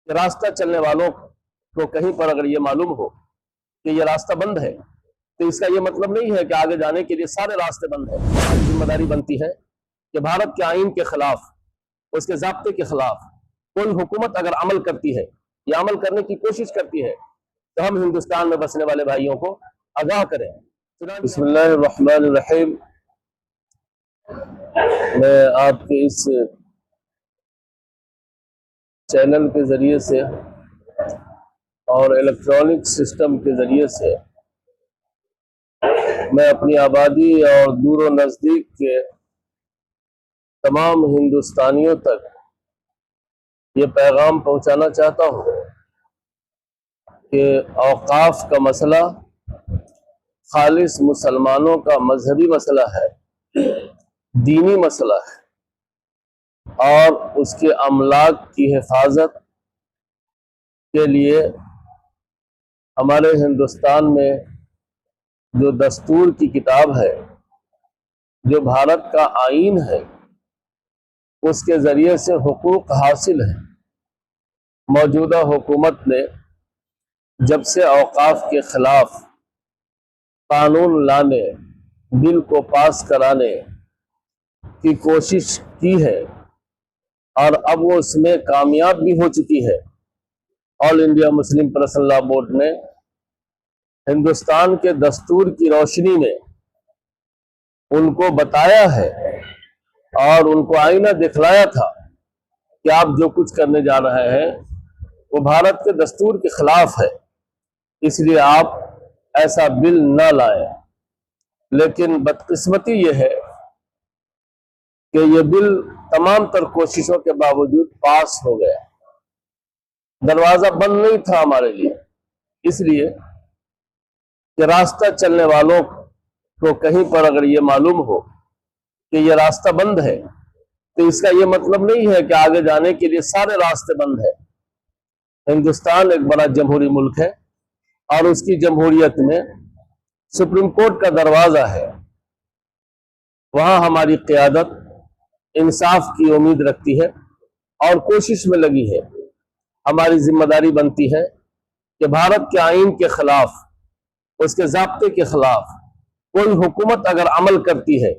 रास्ता चलने वालों को कहीं पर अगर ये मालूम हो कि ये रास्ता बंद है, तो इसका ये मतलब नहीं है कि आगे जाने के लिए सारे रास्ते बंद हैं। हमारी जिम्मेदारी बनती है कि भारत के आईन के खिलाफ, उसके ज़ाब्ते के खिलाफ कोई हुकूमत अगर अमल करती है या अमल करने की कोशिश करती है, तो हम हिंदुस्तान में बसने वाले भाइयों को आगाह करें। बिस्मिल्लाहिर्रहमानिर्रहीम। मैं आपके इस चैनल के ज़रिए से और इलेक्ट्रॉनिक सिस्टम के ज़रिए से मैं अपनी आबादी और दूर व नज़दीक के तमाम हिंदुस्तानियों तक ये पैगाम पहुंचाना चाहता हूं कि औकाफ का मसला खालिस मुसलमानों का मजहबी मसला है, दीनी मसला है, और उसके अमलाक की हिफाजत के लिए हमारे हिंदुस्तान में जो दस्तूर की किताब है, जो भारत का आईन है, उसके ज़रिए से हुकूक हासिल है। मौजूदा हुकूमत ने जब से औकाफ के ख़िलाफ़ कानून लाने, बिल को पास कराने की कोशिश की है और अब वो उसमें कामयाब भी हो चुकी है। All India Muslim personal law board ने हिंदुस्तान के दस्तूर की रोशनी में उनको बताया है और उनको आईना दिखलाया था कि आप जो कुछ करने जा रहे हैं वो भारत के दस्तूर के खिलाफ है, इसलिए आप ऐसा बिल न लाएं। लेकिन बदकिस्मती ये है कि ये बिल तमाम तर कोशिशों के बावजूद पास हो गया। दरवाजा बंद नहीं था हमारे लिए, इसलिए कि रास्ता चलने वालों को कहीं पर अगर ये मालूम हो कि ये रास्ता बंद है, तो इसका ये मतलब नहीं है कि आगे जाने के लिए सारे रास्ते बंद हैं। हिंदुस्तान एक बड़ा जमहूरी मुल्क है और उसकी जमहूरियत में सुप्रीम कोर्ट का दरवाजा है। वहां हमारी क़यादत इंसाफ की उम्मीद रखती है और कोशिश में लगी है। हमारी जिम्मेदारी बनती है कि भारत के आईन के खिलाफ, उसके ज़ाब्ते के खिलाफ कोई हुकूमत अगर अमल करती है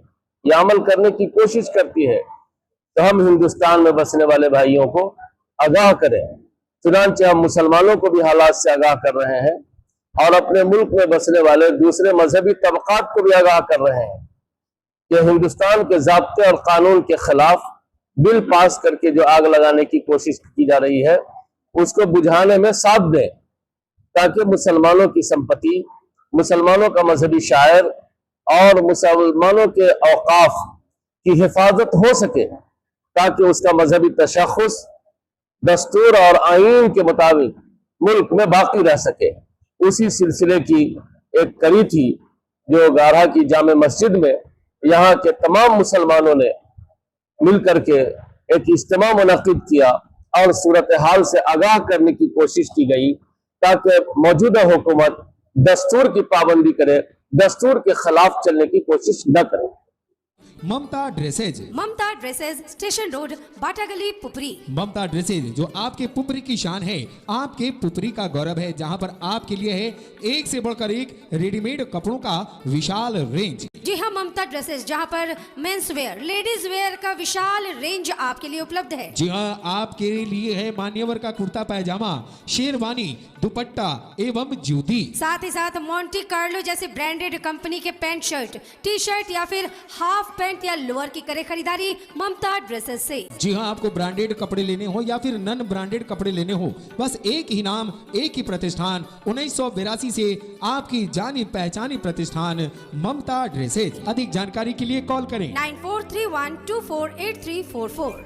या अमल करने की कोशिश करती है, तो हम हिंदुस्तान में बसने वाले भाइयों को आगाह करें। चुनांचे हम मुसलमानों को भी हालात से आगाह कर रहे हैं और अपने मुल्क में बसने वाले दूसरे मजहबी तबकात को भी आगाह कर रहे हैं कि हिंदुस्तान के ज़ाब्ते और कानून के खिलाफ बिल पास करके जो आग लगाने की कोशिश की जा रही है, उसको बुझाने में साथ दें, ताकि मुसलमानों की संपत्ति, मुसलमानों का मजहबी शायर और मुसलमानों के औकाफ की हिफाजत हो सके, ताकि उसका मजहबी तशख़्ख़ुस दस्तूर और आईन के मुताबिक मुल्क में बाकी रह सके। उसी सिलसिले की एक कड़ी थी जो गारहा की जामे मस्जिद में यहाँ के तमाम मुसलमानों ने मिल करके एक इज्तिमा मुनक़िद किया और सूरत हाल से आगाह करने की कोशिश की गई, ताकि मौजूदा हुकूमत दस्तूर की पाबंदी करे, दस्तूर के खिलाफ चलने की कोशिश न करे। ममता ड्रेसेज स्टेशन रोड, बाटागली, पुपरी। ममता ड्रेसेज जो आपके पुपरी की शान है, आपके पुपरी का गौरव है, जहां पर आपके लिए है एक से बढ़कर एक रेडीमेड कपड़ों का विशाल रेंज। जी हाँ, ममता ड्रेसेज जहां पर मेंस वेयर, लेडीज वेयर का विशाल रेंज आपके लिए उपलब्ध है। जी हाँ, आपके लिए है मान्यवर का कुर्ता पैजामा, शेरवानी, दुपट्टा एवं जूती। साथ ही साथ मोंटी कार्लो जैसे ब्रांडेड कंपनी के पैंट शर्ट, टी शर्ट या फिर हाफ पैंट या लोअर की करे खरीदारी ममता ड्रेसेस से। जी हाँ, आपको ब्रांडेड कपड़े लेने हो या फिर नन ब्रांडेड कपड़े लेने हो, बस एक ही नाम, एक ही प्रतिष्ठान, 1982 से आपकी जानी पहचानी प्रतिष्ठान ममता ड्रेसेज। अधिक जानकारी के लिए कॉल करें 9431248344।